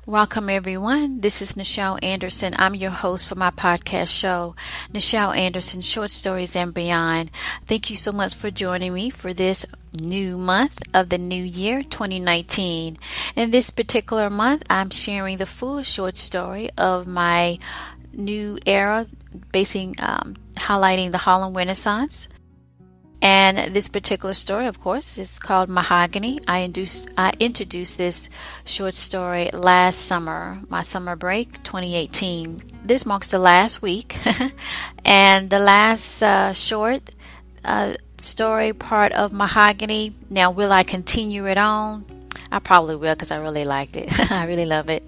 Welcome, everyone. This is Nichel Anderson. I'm your host for my podcast show, Nichel Anderson Short Stories and Beyond. Thank you so much for joining me for this new month of the new year, 2019. In this particular month, I'm sharing the full short story of my new era, highlighting the Harlem Renaissance. And this particular story, of course, is called Mahogany. I introduced this short story last summer, my summer break, 2018. This marks the last week and the last short story part of Mahogany. Now, will I continue it on? I probably will because I really liked it. I really love it.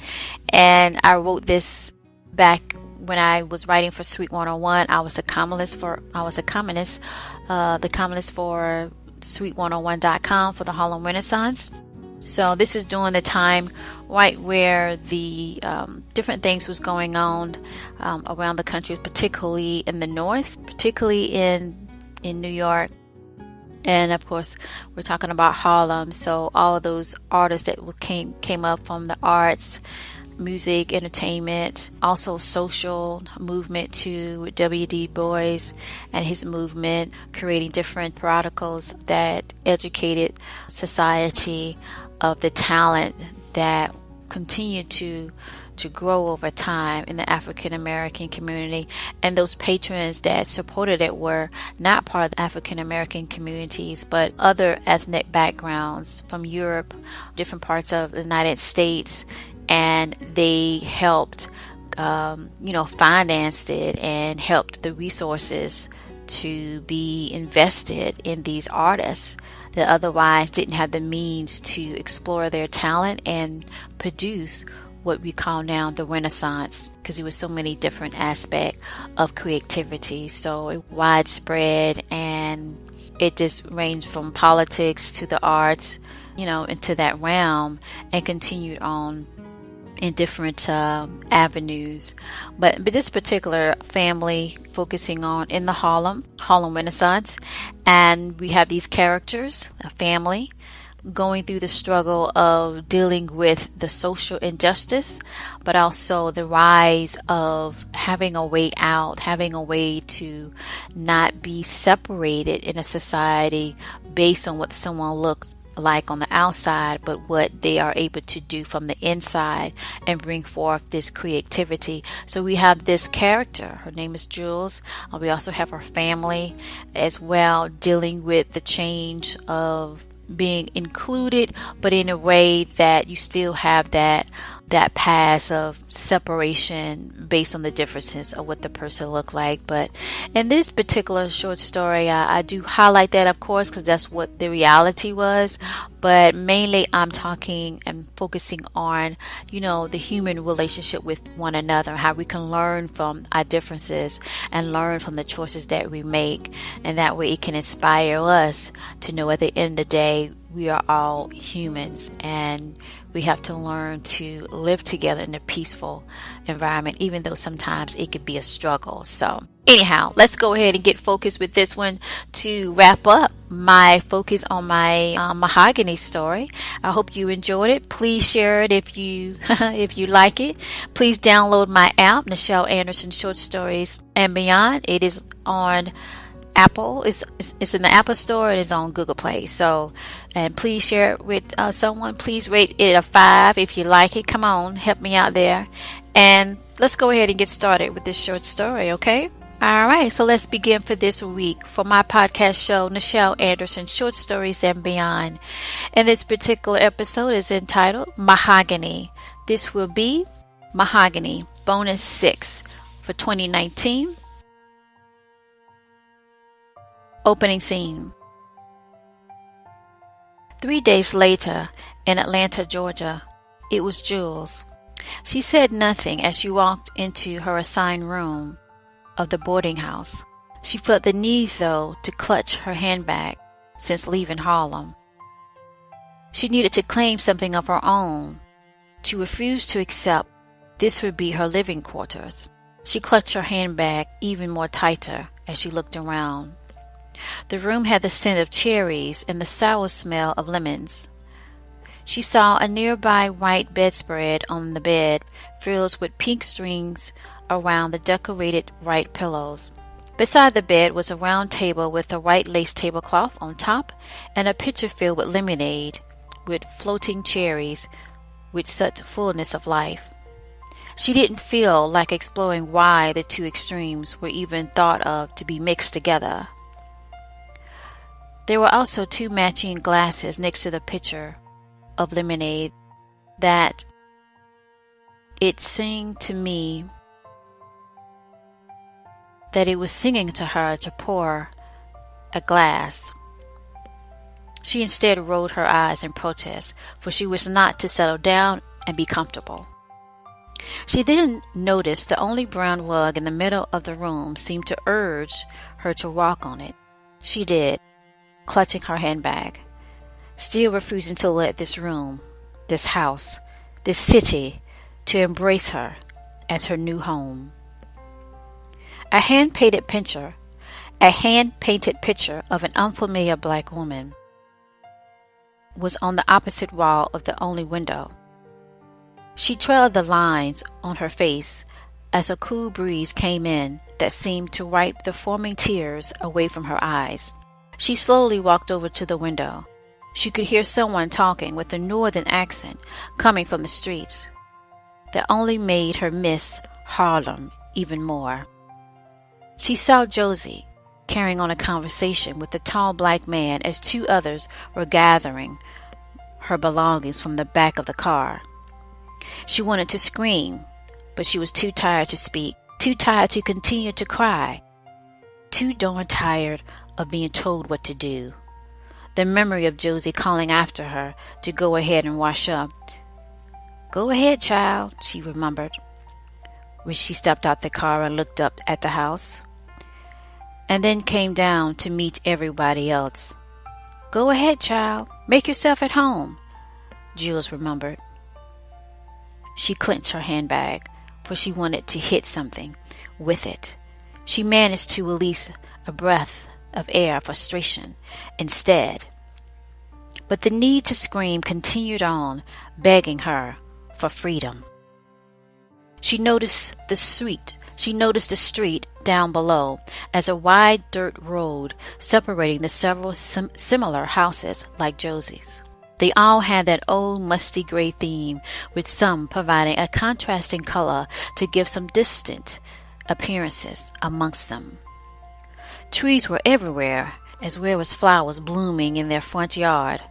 And I wrote this back when I was writing for Sweet 101. I was a columnist for sweet101.com for the Harlem Renaissance. So this is during the time right where the different things was going on around the country, particularly in the North, particularly in New York. And of course, we're talking about Harlem. So all of those artists that came up from the arts, music, entertainment, also social movement too, with W.D. Bois and his movement, creating different periodicals that educated society of the talent that continued to grow over time in the African American community. And those patrons that supported it were not part of the African American communities, but other ethnic backgrounds from Europe, different parts of the United States. And they helped, financed it and helped the resources to be invested in these artists that otherwise didn't have the means to explore their talent and produce what we call now the Renaissance, because there was so many different aspects of creativity. So it widespread, and it just ranged from politics to the arts, into that realm, and continued on in different avenues. But this particular family focusing on in the Harlem Renaissance, and we have these characters, a family, going through the struggle of dealing with the social injustice, but also the rise of having a way out, having a way to not be separated in a society based on what someone looks like on the outside, but what they are able to do from the inside and bring forth this creativity. So we have this character, her name is Jules. We also have her family as well, dealing with the change of being included, but in a way that you still have that past of separation based on the differences of what the person looked like. But in this particular short story, I do highlight that, of course, because that's what the reality was. But mainly I'm talking and focusing on, the human relationship with one another, how we can learn from our differences and learn from the choices that we make. And that way it can inspire us to know at the end of the day, we are all humans, and we have to learn to live together in a peaceful environment, even though sometimes it could be a struggle. So anyhow, let's go ahead and get focused with this one to wrap up my focus on my Mahogany story. I hope you enjoyed it. Please share it if you if you like it. Please download my app, Nichel Anderson Short Stories and Beyond. It is on Apple. It's in the Apple Store. It is on Google Play. So, and please share it with someone. Please rate it a 5 if you like it. Come on, help me out there. And let's go ahead and get started with this short story, okay? All right, so let's begin for this week for my podcast show, Nichel Anderson Short Stories and Beyond. And this particular episode is entitled Mahogany. This will be Mahogany Bonus 6 for 2019. Opening scene. 3 days later, in Atlanta, Georgia, it was Jules. She said nothing as she walked into her assigned room of the boarding house. She felt the need, though, to clutch her handbag since leaving Harlem. She needed to claim something of her own, to refuse to accept this would be her living quarters. She clutched her handbag even more tighter as she looked around. The room had the scent of cherries and the sour smell of lemons. She saw a nearby white bedspread on the bed, filled with pink strings around the decorated white pillows. Beside the bed was a round table with a white lace tablecloth on top and a pitcher filled with lemonade, with floating cherries, with such fullness of life. She didn't feel like exploring why the two extremes were even thought of to be mixed together. There were also two matching glasses next to the pitcher of lemonade that it seemed to me that it was singing to her to pour a glass. She instead rolled her eyes in protest, for she was not to settle down and be comfortable. She then noticed the only brown rug in the middle of the room seemed to urge her to walk on it. She did, clutching her handbag, still refusing to let this room, this house, this city, to embrace her as her new home. A hand-painted picture of an unfamiliar black woman was on the opposite wall of the only window. She trailed the lines on her face as a cool breeze came in that seemed to wipe the forming tears away from her eyes. She slowly walked over to the window. She could hear someone talking with a northern accent coming from the streets. That only made her miss Harlem even more. She saw Josie carrying on a conversation with the tall black man as two others were gathering her belongings from the back of the car. She wanted to scream, but she was too tired to speak, too tired to continue to cry, too darn tired of being told what to do. The memory of Josie calling after her to go ahead and wash up. "Go ahead, child," she remembered, when she stepped out the car and looked up at the house, and then came down to meet everybody else. "Go ahead, child. Make yourself at home," Jules remembered. She clenched her handbag, for she wanted to hit something with it. She managed to release a breath of air of frustration instead. But the need to scream continued on, begging her for freedom. She noticed the street down below as a wide dirt road separating the several similar houses like Josie's. They all had that old musty gray theme, with some providing a contrasting color to give some distant appearances amongst them. Trees were everywhere, as well as flowers blooming in their front yard.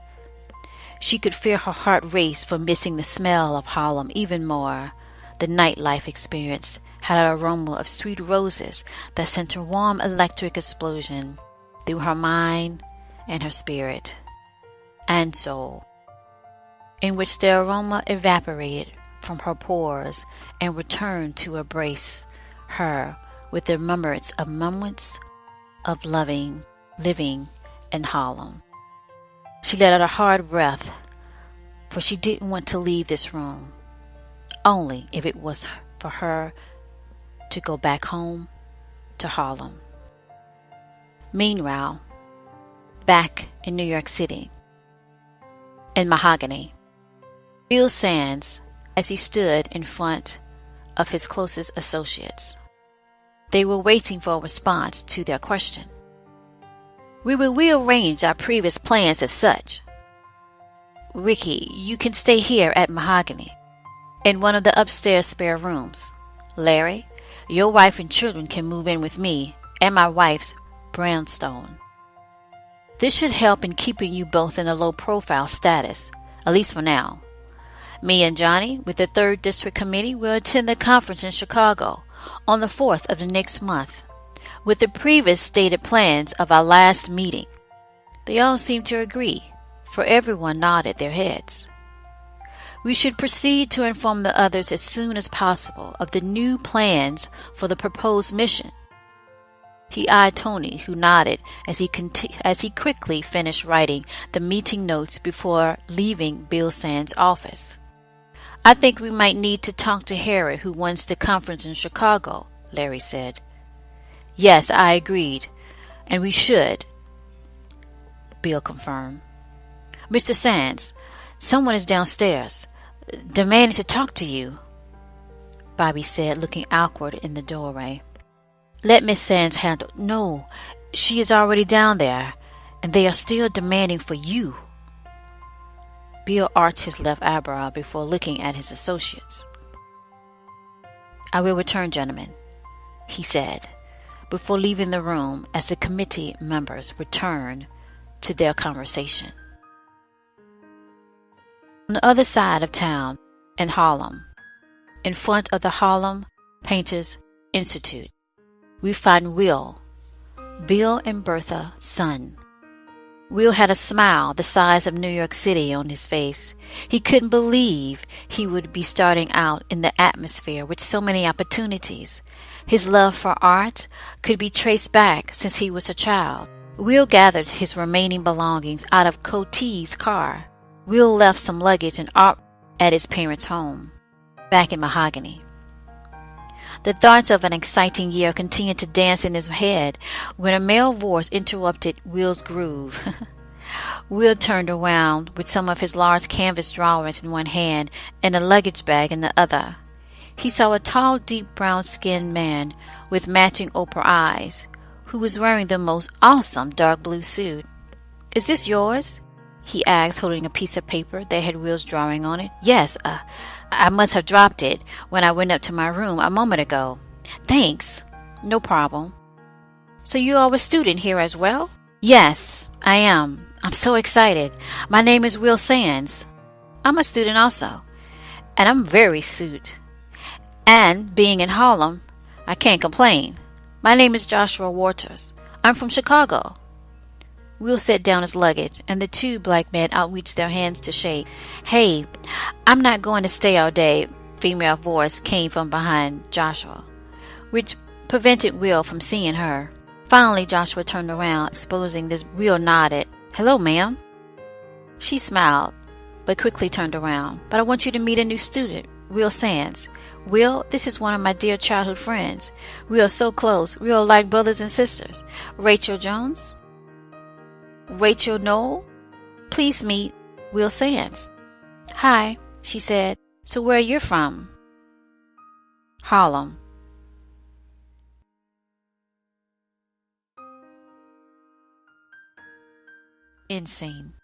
She could feel her heart race for missing the smell of Harlem even more. The nightlife experience had an aroma of sweet roses that sent a warm electric explosion through her mind and her spirit and soul, in which the aroma evaporated from her pores and returned to embrace her with the remembrance of moments of living in Harlem. She let out a hard breath, for she didn't want to leave this room, only if it was for her to go back home to Harlem. Meanwhile, back in New York City, in Mahogany, Bill Sands, as he stood in front of his closest associates. They were waiting for a response to their question. "We will rearrange our previous plans as such. Ricky, you can stay here at Mahogany, in one of the upstairs spare rooms. Larry, your wife and children can move in with me and my wife's brownstone. This should help in keeping you both in a low-profile status, at least for now. Me and Johnny, with the 3rd District Committee, will attend the conference in Chicago on the 4th of the next month, with the previous stated plans of our last meeting." They all seemed to agree, for everyone nodded their heads. "We should proceed to inform the others as soon as possible of the new plans for the proposed mission." He eyed Tony, who nodded as he quickly finished writing the meeting notes before leaving Bill Sands' office. "I think we might need to talk to Harry, who wants the conference in Chicago," Larry said. "Yes, I agreed, and we should," Bill confirmed. "Mr. Sands, Someone is downstairs, demanding to talk to you, Bobby said, looking outward in the doorway. Let Miss Sands handle. No, she is already down there, and they are still demanding for you. Bill arched his left eyebrow before looking at his associates. I will return, gentlemen, he said, before leaving the room as the committee members returned to their conversation. On the other side of town, in Harlem, in front of the Harlem Painters Institute, we find Will, Bill and Bertha's son. Will had a smile the size of New York City on his face. He couldn't believe he would be starting out in the atmosphere with so many opportunities. His love for art could be traced back since he was a child. Will gathered his remaining belongings out of Cote's car. Will left some luggage and art at his parents' home, back in Mahogany. The thoughts of an exciting year continued to dance in his head when a male voice interrupted Will's groove. Will turned around with some of his large canvas drawings in one hand and a luggage bag in the other. He saw a tall, deep brown-skinned man with matching opal eyes, who was wearing the most awesome dark blue suit. Is this yours? He asked, holding a piece of paper that had Will's drawing on it. Yes, I must have dropped it when I went up to my room a moment ago. Thanks. No problem. So you are a student here as well? Yes, I am. I'm so excited. My name is Will Sands. I'm a student also, and I'm very suit. And being in Harlem, I can't complain. My name is Joshua Waters. I'm from Chicago. Will set down his luggage, and the two black men outreached their hands to shake. Hey, I'm not going to stay all day, female voice came from behind Joshua, which prevented Will from seeing her. Finally, Joshua turned around, exposing this. Will nodded. Hello, ma'am. She smiled, but quickly turned around. But I want you to meet a new student, Will Sands. Will, this is one of my dear childhood friends. We are so close. We are like brothers and sisters. Rachel Jones. Rachel Knoll, please meet Will Sands. Hi, she said. So where are you from? Harlem. Insane.